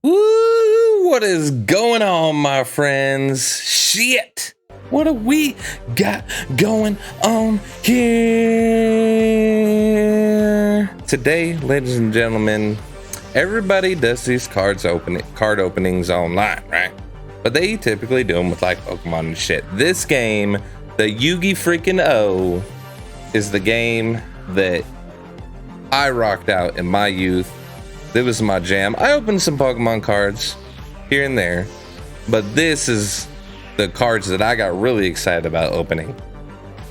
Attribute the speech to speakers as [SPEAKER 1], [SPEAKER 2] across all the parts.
[SPEAKER 1] Woo! What is going on, my friends? Shit! What do we got going on here? Today, ladies and gentlemen, everybody does these card openings online, right? But they typically do them with like Pokemon and shit. This game, the Yugioh is the game that I rocked out in my youth. It was my jam. I opened some Pokemon cards here and there, but this is the cards that I got really excited about opening.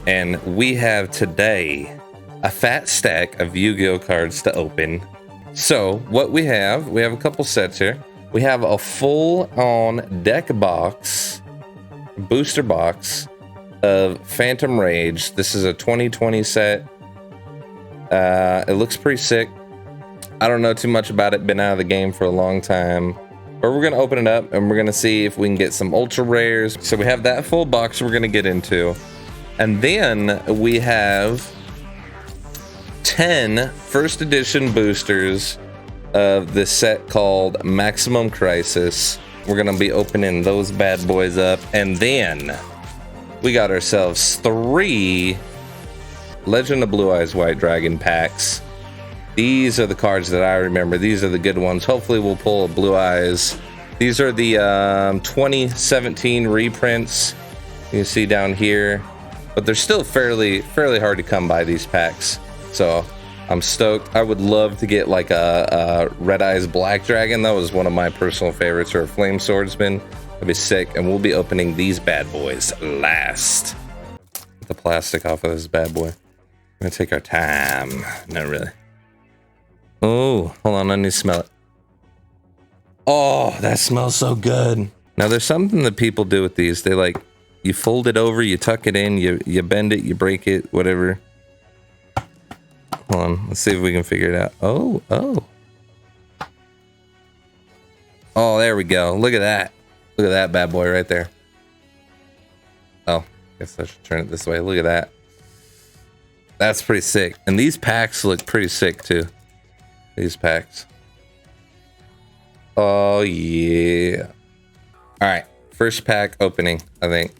[SPEAKER 1] And we have today a fat stack of Yu-Gi-Oh cards to open. So what we have a couple sets here. We have a full-on deck box, booster box of Phantom Rage. This is a 2020 set. It looks pretty sick. I don't know too much about it, been out of the game for a long time, but we're gonna open it up and we're gonna see if we can get some ultra rares. So we have that full box we're gonna get into, and then we have 10 first edition boosters of this set called Maximum Crisis. We're gonna be opening those bad boys up, and then we got ourselves 3 Legend of Blue Eyes White Dragon packs. These are the cards that I remember. These are the good ones. Hopefully we'll pull a Blue Eyes. These are the 2017 reprints. You can see down here, but they're still fairly hard to come by, these packs. So I'm stoked. I would love to get like a Red Eyes Black Dragon. That was one of my personal favorites, or a Flame Swordsman. That'd be sick. And we'll be opening these bad boys last. Get the plastic off of this bad boy. We're gonna take our time. Not really. Oh, hold on, I need to smell it. Oh, that smells so good. Now there's something that people do with these. They like, you fold it over, you tuck it in, you bend it, you break it, whatever. Hold on, let's see if we can figure it out. Oh. Oh, there we go. Look at that. Look at that bad boy right there. Oh, guess I should turn it this way. Look at that. That's pretty sick. And these packs look pretty sick too. These packs. Oh yeah. All right, first pack opening, I think.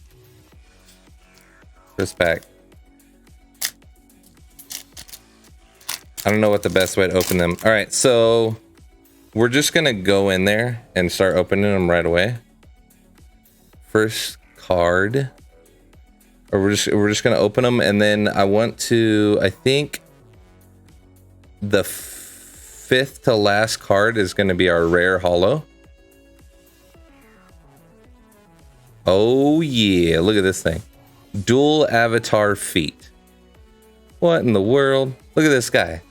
[SPEAKER 1] First pack. I don't know what the best way to open them. All right, so we're just gonna go in there and start opening them right away. First card. Or we're just gonna open them, and then I want to, I think the 5th to last card is going to be our rare holo. Oh yeah, look at this thing. Dual avatar feet. What in the world? Look at this guy.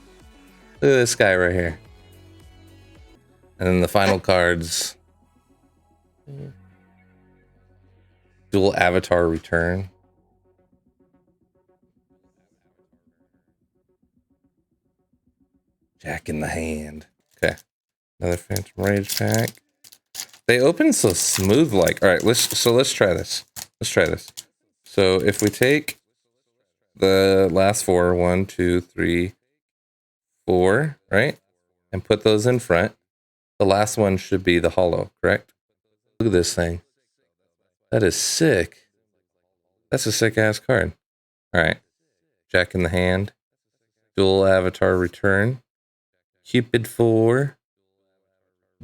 [SPEAKER 1] Look at this guy right here. And then the final cards. Dual avatar return. Jack in the hand. Okay. Another Phantom Rage pack. They open so smooth like. All right, let's try this. Let's try this. So if we take the last 4, 1, 2, 3, 4, right? And put those in front. The last one should be the holo, correct? Look at this thing. That is sick. That's a sick ass card. All right. Jack in the hand. Dual avatar return. Cupid 4,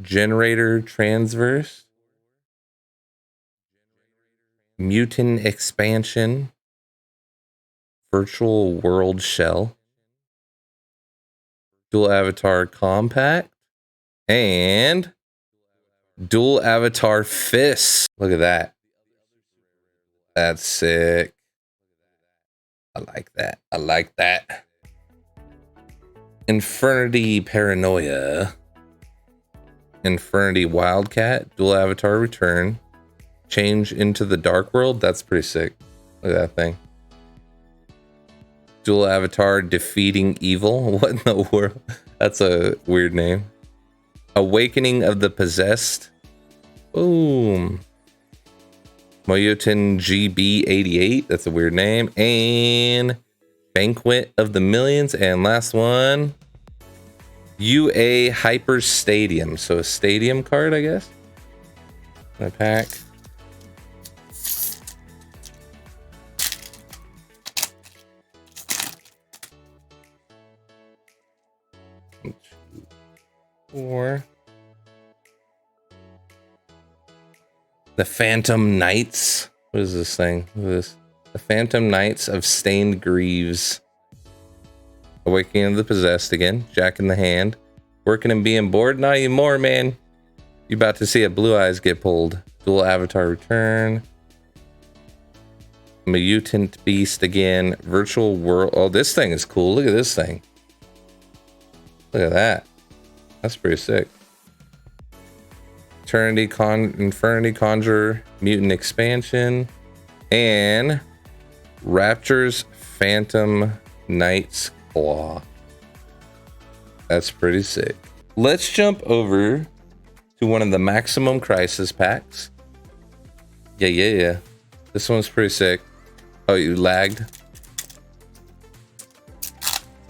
[SPEAKER 1] Generator Transverse, Mutant Expansion, Virtual World Shell, Dual Avatar Compact, and Dual Avatar Fist. Look at that. That's sick. I like that. I like that. Infernity Paranoia, Infernity Wildcat, Dual Avatar Return, Change into the Dark World. That's pretty sick. Look at that thing. Dual Avatar Defeating Evil. What in the world? That's a weird name. Awakening of the Possessed. Boom. Moyotin GB88. That's a weird name. And Banquet of the Millions. And last one, UA Hyper Stadium. So a stadium card, I guess. My pack. Or the Phantom Knights. What is this thing? What is this? The Phantom Knights of Stained Greaves. Awakening of the Possessed again. Jack in the Hand. Working and being bored? Not anymore, man. You about to see a Blue Eyes get pulled. Dual Avatar Return. Mutant Beast again. Virtual World. Oh, this thing is cool. Look at this thing. Look at that. That's pretty sick. Infernity Conjure. Mutant Expansion. And Rapture's Phantom Knight's Claw. That's pretty sick. Let's jump over to one of the Maximum Crisis packs. Yeah. This one's pretty sick. Oh, you lagged?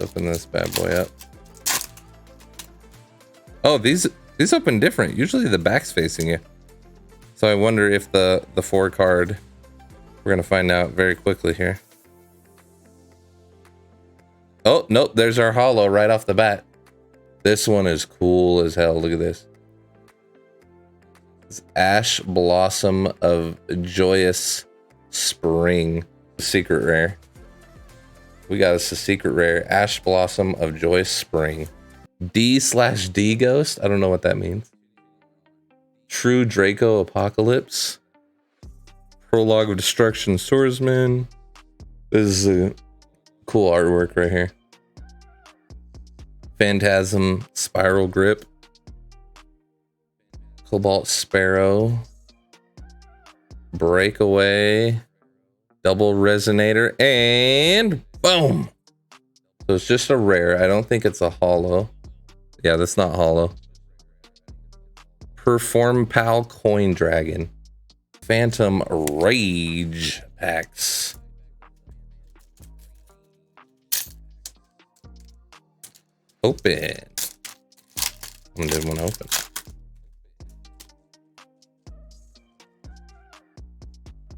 [SPEAKER 1] Let's open this bad boy up. Oh, these open different. Usually the back's facing you. So I wonder if the 4 card, we're gonna find out very quickly here. Oh, nope, there's our holo right off the bat. This one is cool as hell. Look at this. It's Ash Blossom of Joyous Spring. Secret rare. We got us a secret rare. Ash Blossom of Joyous Spring. D/D Ghost. I don't know what that means. True Draco Apocalypse. Prologue of Destruction Swordsman. This is a cool artwork right here. Phantasm Spiral Grip. Cobalt Sparrow. Breakaway. Double Resonator. And boom! So it's just a rare. I don't think it's a holo. Yeah, that's not holo. Perform Pal Coin Dragon. Phantom Rage packs. Open. I didn't want to open.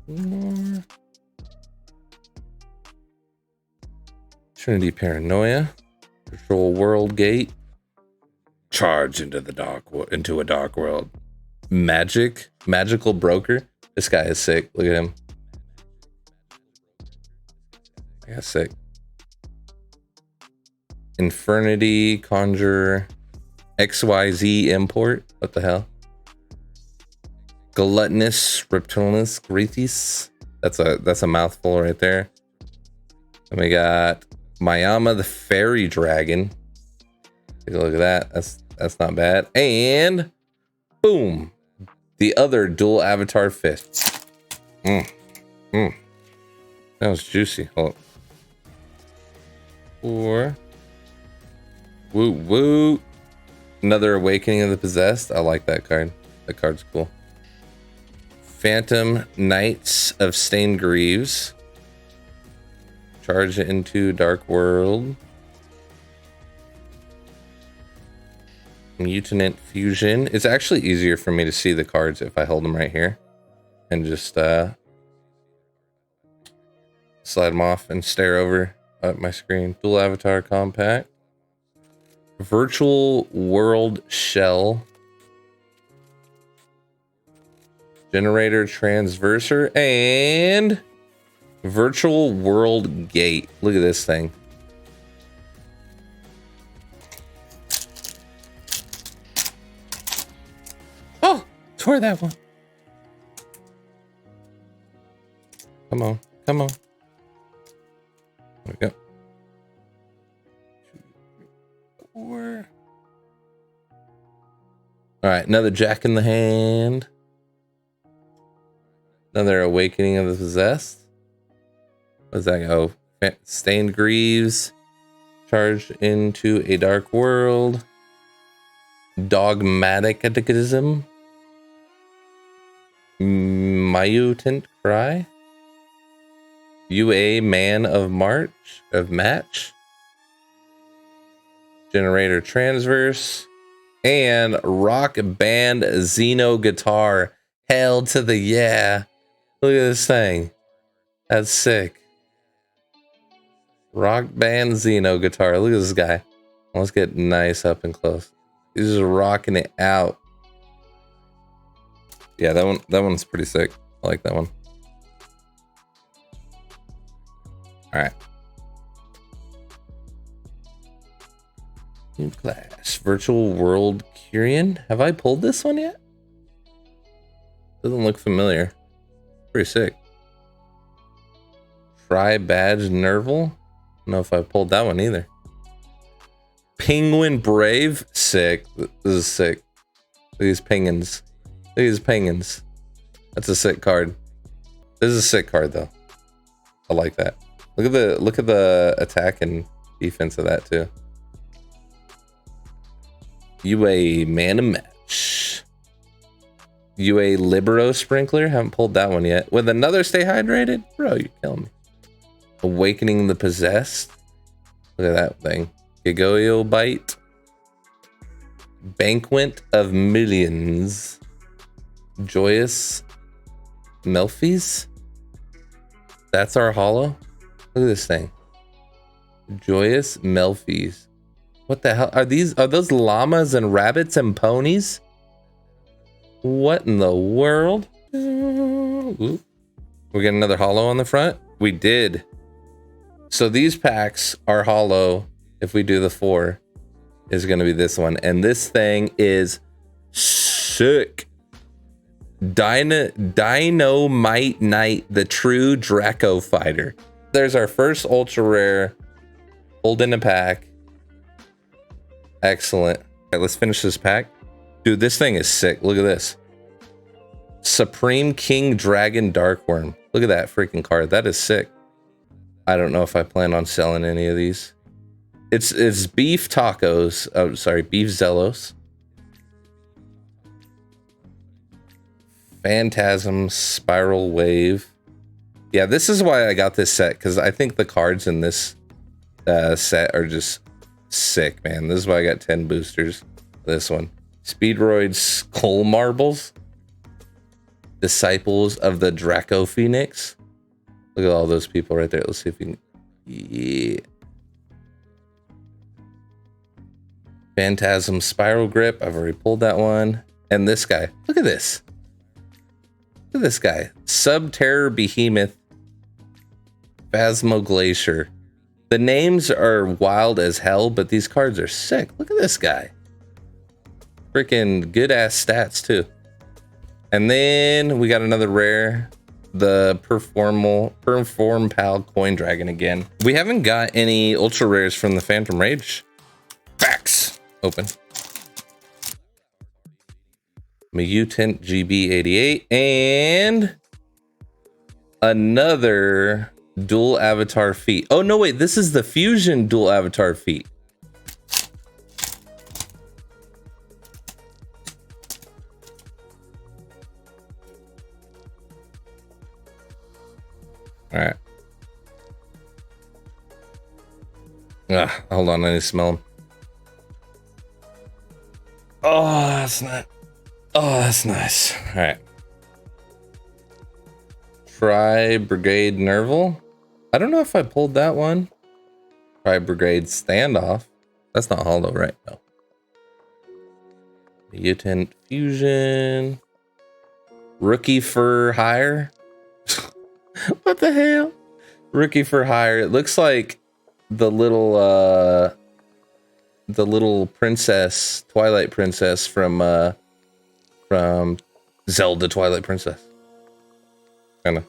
[SPEAKER 1] More. Trinity Paranoia. Control World Gate. Charge into a dark world. Magical Broker. This guy is sick. Look at him. I got sick. Infernity Conjure. XYZ Import. What the hell? Gluttonous Reptilinus Grethis. That's a mouthful right there. And we got Mayama the Fairy Dragon. Take a look at that. That's not bad. And boom, the other dual avatar fist. That was juicy. Hold up. Or woo. Another Awakening of the Possessed. I like that card. That card's cool. Phantom Knights of Stained Greaves. Charge it into Dark World. Mutant Fusion. It's actually easier for me to see the cards if I hold them right here and just slide them off and stare over at my screen. Dual Avatar Compact. Virtual World Shell. Generator Transverser and Virtual World Gate. Look at this thing. Oh, tore that one. Come on. There we go. 4. All right, another Jack in the Hand. Another Awakening of the Possessed. What does that go? Stained Greaves. Charged into a Dark World. Dogmatism. Mutant Cry. UA Man of Match. Generator transverse. And Rock Band Xeno guitar. Hell to the yeah. Look at this thing. That's sick. Rock Band Xeno guitar. Look at this guy. Let's get nice up and close. He's just rocking it out. Yeah, that one's pretty sick. I like that one. All right. New class. Virtual World Curian. Have I pulled this one yet? Doesn't look familiar. Pretty sick. Try Badge Nerval. Don't know if I pulled that one either. Penguin Brave. Sick. This is sick. Look at these penguins. Look at these penguins. That's a sick card. This is a sick card though. I like that. Look at the attack and defense of that too. UA Mana Match. UA Libero Sprinkler. Haven't pulled that one yet. With another Stay Hydrated? Bro, you're killing me. Awakening the Possessed. Look at that thing. Yugioh Bite. Banquet of Millions. Joyous Melfies. That's our holo. Look at this thing. Joyous Melfies. What the hell are these? Are those llamas and rabbits and ponies? What in the world? Ooh. We get another holo on the front. We did. So these packs are holo. If we do the 4, is going to be this one, and this thing is sick. Dynamite Knight, the true Draco fighter. There's our first ultra rare pulled in a pack. Excellent. All right, let's finish this pack. Dude, this thing is sick. Look at this. Supreme King Dragon Darkworm. Look at that freaking card. That is sick. I don't know if I plan on selling any of these. It's beef tacos. Oh, sorry, beef Zelos. Phantasm Spiral Wave. Yeah, this is why I got this set, because I think the cards in this set are just sick, man. This is why I got 10 boosters. This one. Speedroid Skull Marbles. Disciples of the Draco Phoenix. Look at all those people right there. Let's see if we can... Yeah. Phantasm Spiral Grip. I've already pulled that one. And this guy. Look at this. Look at this guy. Subterror Behemoth. Phasmo Glacier. The names are wild as hell, but these cards are sick. Look at this guy. Freaking good ass stats too. And then we got another rare. The Perform Pal Coin Dragon again. We haven't got any ultra rares from the Phantom Rage. Facts. Open. Mutant GB88 and another dual avatar feat. Oh no, wait, this is the fusion dual avatar feat. All right. Hold on, I need to smell them. Oh, that's not. Oh, that's nice. All right. Tri Brigade Nerval. I don't know if I pulled that one. Tri Brigade Standoff. That's not holo, right? No. Mutant Fusion. Rookie for Hire. What the hell? Rookie for Hire. It looks like the little princess, Twilight Princess from Zelda Twilight Princess. Kind of.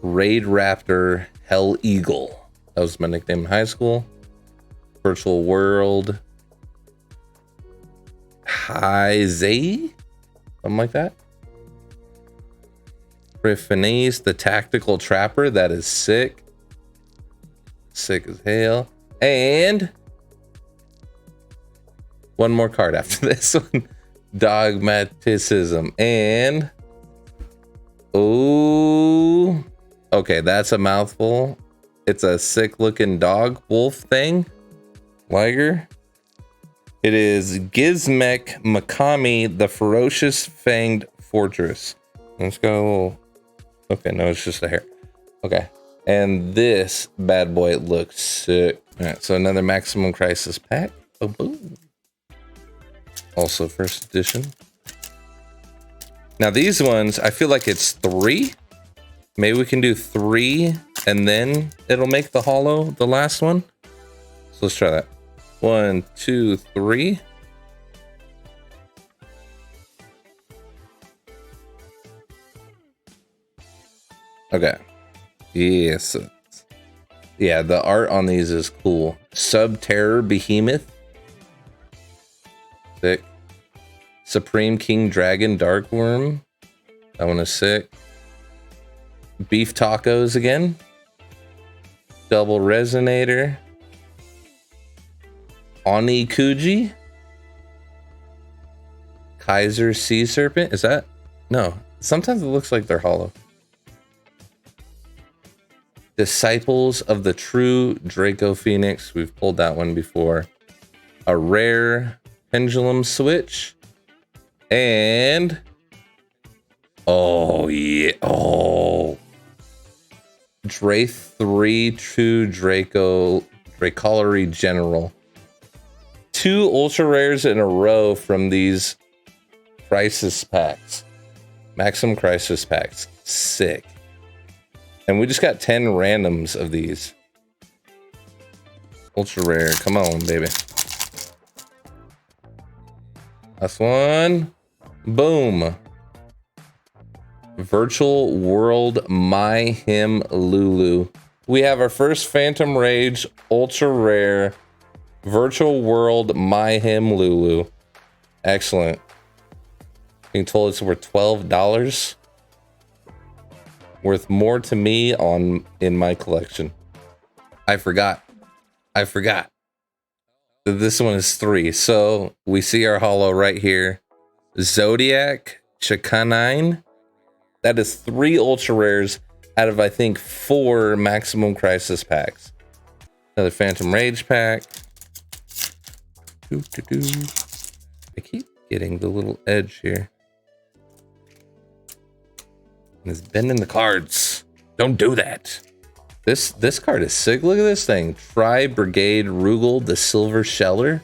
[SPEAKER 1] Raid Raptor Hell Eagle. That was my nickname in high school. Virtual World. High Zay? Something like that. Griffinese, the Tactical Trapper. That is sick. Sick as hell. And one more card after this one. Dogmaticism. And oh, okay, that's a mouthful. It's a sick looking dog wolf thing. Liger. It is Gizmek Makami, the Ferocious Fanged Fortress. Let's go. Okay, no, it's just a hair. Okay. And this bad boy looks sick. All right, so another Maximum Crisis pack. Oh, boom. Also first edition. Now these ones, I feel like it's 3. Maybe we can do 3 and then it'll make the holo, the last one. So let's try that. 1, 2, 3. Okay. Yes. Yeah, the art on these is cool. Sub-Terror Behemoth. Sick. Supreme King Dragon Dark Worm. That one is sick. Beef Tacos again. Double Resonator. Oni Kuji. Kaiser Sea Serpent. Is that? No. Sometimes it looks like they're hollow. Disciples of the True Draco Phoenix. We've pulled that one before. A rare Pendulum Switch. And... oh, yeah. Oh. Drath 3 True Dracolery General. 2 ultra rares in a row from these Crisis packs. Maximum Crisis packs. Sick. And we just got 10 randoms of these. Ultra rare. Come on, baby. Last one. Boom. Virtual World My Him Lulu. We have our first Phantom Rage ultra rare Virtual World My Him Lulu. Excellent. Being told it's worth $12. Worth more to me in my collection. I forgot that this one is 3. So we see our holo right here. Zodiac Chikanine. That is 3 ultra rares out of I think 4 Maximum Crisis packs. Another Phantom Rage pack. I keep getting the little edge here. It's bending the cards. Don't do that. This card is sick. Look at this thing. Tri Brigade Rugal, the Silver Sheller.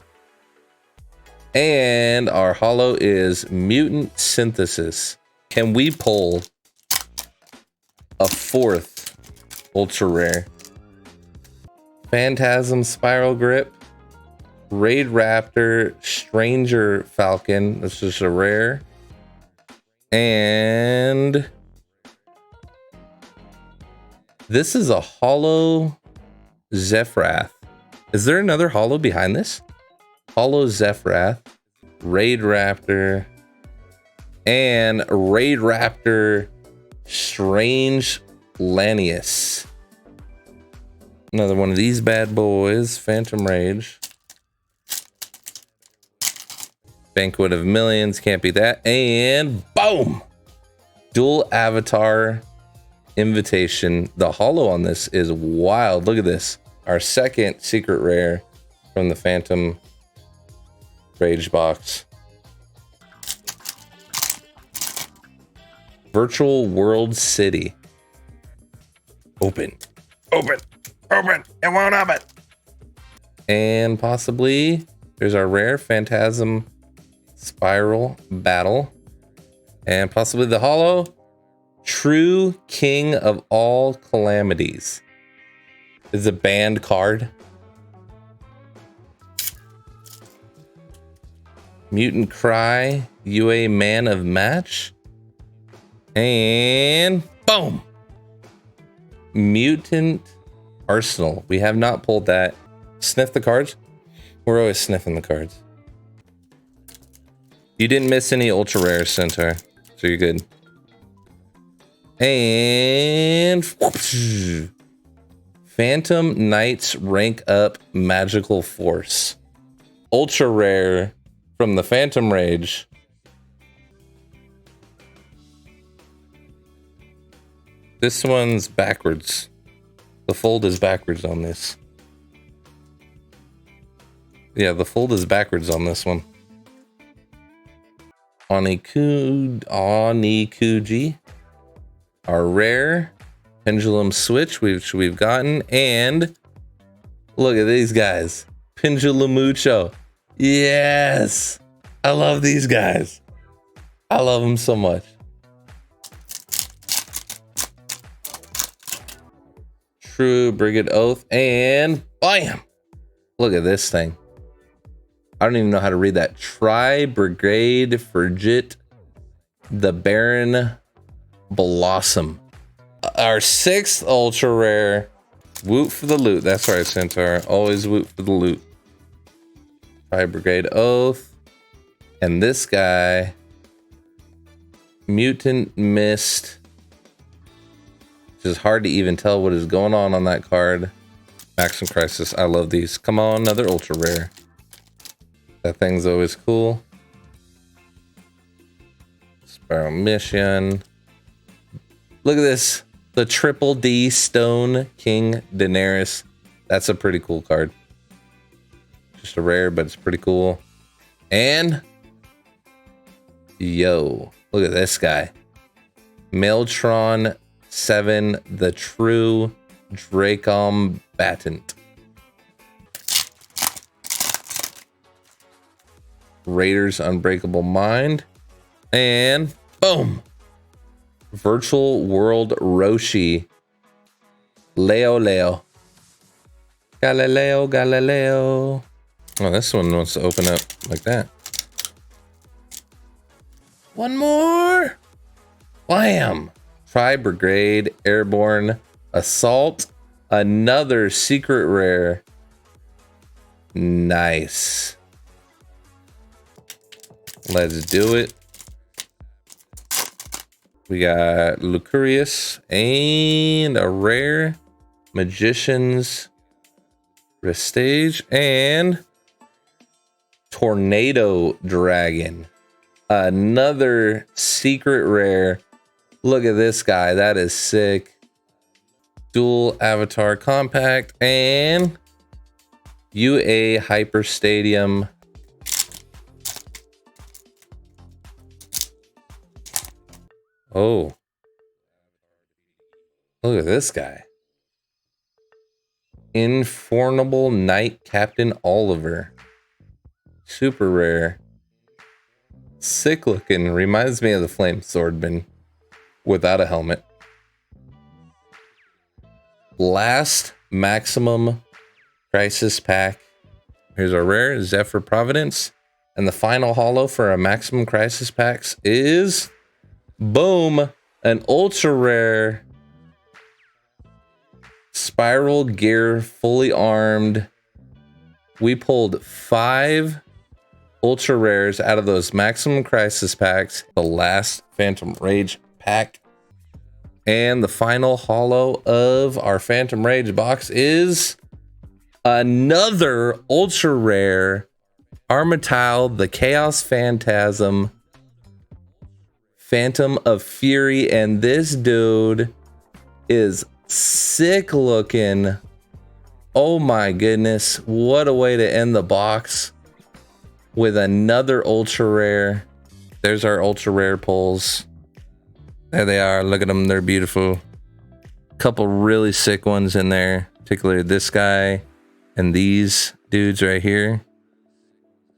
[SPEAKER 1] And our holo is Mutant Synthesis. Can we pull a 4th ultra rare? Phantasm Spiral Grip. Raid Raptor Stranger Falcon. This is a rare. And... this is a holo Zephyrath. Is there another holo behind this? Holo Zephyrath, Raid Raptor, and Raid Raptor Strange Lanius. Another one of these bad boys, Phantom Rage. Banquet of Millions, can't beat that. And boom! Dual Avatar Invitation. The holo on this is wild. Look at this. Our second secret rare from the Phantom Rage box. Virtual World City. Open. Open. Open. It won't open. And possibly there's our rare Phantasm Spiral Battle. And possibly the holo True King of All Calamities. Is a banned card. Mutant Cry, UA Man of Match. And boom! Mutant Arsenal. We have not pulled that. Sniff the cards. We're always sniffing the cards. You didn't miss any ultra rare, Centaur, so you're good. And whoosh, Phantom Knights Rank Up Magical Force. Ultra rare from the Phantom Rage. This one's backwards. The fold is backwards on this. Yeah, the fold is backwards on this one. Onikuji, our rare pendulum switch, which we've gotten, and look at these guys, Pendulumucho. Yes, I love these guys. I love them so much. True Brigade Oath, and bam! Look at this thing. I don't even know how to read that. Tri Brigade Frigid, the Baron Blossom. Our 6th ultra rare. Woot for the loot. That's right, Centaur. Always woot for the loot. Tri Brigade Oath. And this guy, Mutant Mist. Which is hard to even tell what is going on that card. Maximum Crisis. I love these. Come on, another ultra rare. That thing's always cool. Spiral Mission. Look at this. The Triple D Stone King Daenerys. That's a pretty cool card. Just a rare, but it's pretty cool. And yo, look at this guy. Maeltron 7, the True Dracombatant. Raiders Unbreakable Mind, and boom, Virtual World Roshi, Galileo. Oh, this one wants to open up like that. One more. Wham! Tri Brigade Airborne Assault, another secret rare. Nice. Let's do it. We got Lucurius and a rare Magician's Restage and Tornado Dragon. Another secret rare. Look at this guy. That is sick. Dual Avatar Compact and UA Hyper Stadium. Oh, look at this guy. Informable Knight Captain Oliver. Super rare. Sick looking. Reminds me of the Flame Swordman without a helmet. Last Maximum Crisis pack. Here's our rare Zephyr Providence. And the final holo for our Maximum Crisis packs is... boom, an ultra rare Spiral Gear fully armed. We pulled 5 ultra rares out of those Maximum Crisis packs. The last Phantom Rage pack. And the final holo of our Phantom Rage box is another ultra rare Armityle, the Chaos Phantasm. Phantom of Fury, and this dude is sick looking. Oh my goodness, what a way to end the box with another ultra rare. There's our ultra rare pulls. There they are. Look at them, they're beautiful. Couple really sick ones in there, particularly this guy and these dudes right here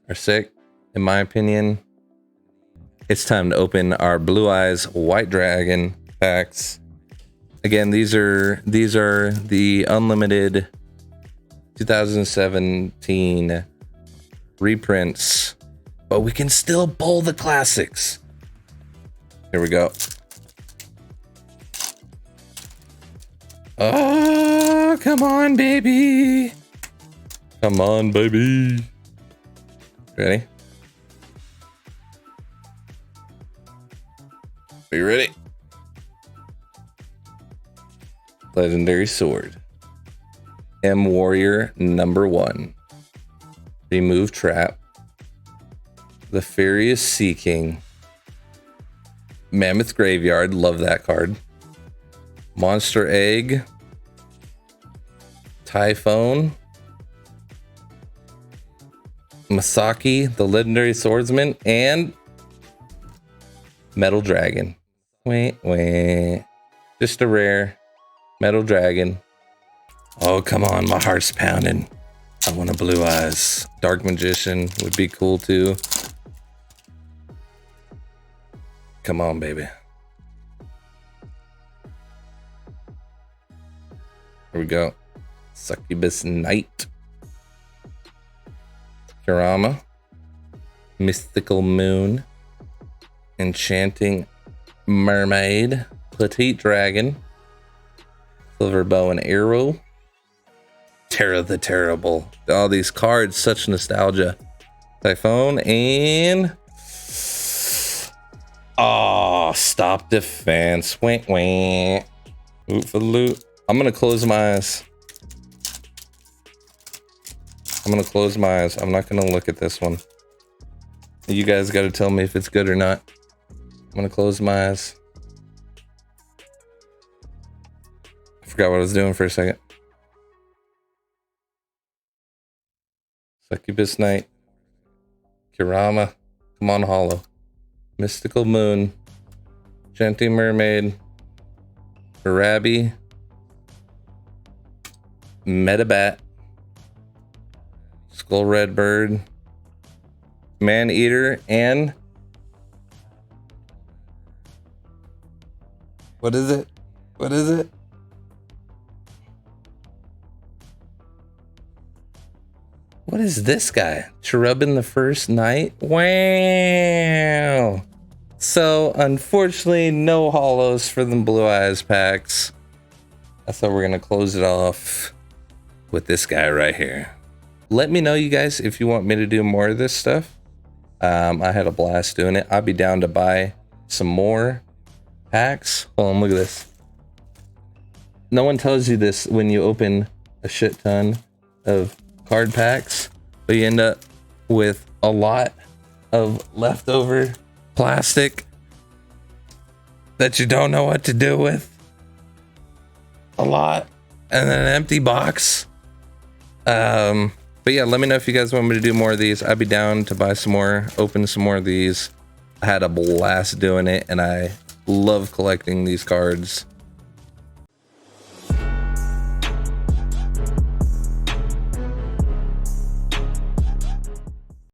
[SPEAKER 1] are sick in my opinion. It's time to open our Blue Eyes White Dragon packs. Again, these are the unlimited 2017 reprints, but we can still pull the classics. Here we go. Oh, come on, baby. Come on, baby. Ready? Are you ready? Legendary Sword. M Warrior #1. Remove Trap. The Furious Sea King. Mammoth Graveyard. Love that card. Monster Egg. Typhone. Masaki, the legendary swordsman, and Metal Dragon. Wait. Just a rare Metal Dragon. Oh, come on, my heart's pounding. I want a blue eyes. Dark Magician would be cool too. Come on, baby. Here we go. Succubus Knight. Kurama. Mystical Moon. Enchanting Mermaid. Petite Dragon. Silver Bow and Arrow. Terra the Terrible. All these cards, such nostalgia. Typhoon and... Oh, Stop Defense. Wink. Loot for the loot. I'm gonna close my eyes. I'm not gonna look at this one. You guys gotta tell me if it's good or not. I'm gonna close my eyes. I forgot what I was doing for a second. Succubus Knight. Kurama. Come on, Hollow. Mystical Moon. Enchanting Mermaid. Arabi. Metabat. Skull Red Bird. Man Eater and... What is it? What is this guy? Cherubin the First Knight? Wow. So, unfortunately, no hollows for the Blue Eyes packs. That's how we're going to close it off with this guy right here. Let me know, you guys, if you want me to do more of this stuff. I had a blast doing it. I'd be down to buy some more packs. Hold on, look at this. No one tells you this when you open a shit ton of card packs, but you end up with a lot of leftover plastic that you don't know what to do with. A lot. And then an empty box. But yeah, let me know if you guys want me to do more of these. I'd be down to buy some more, open some more of these. I had a blast doing it, and I love collecting these cards.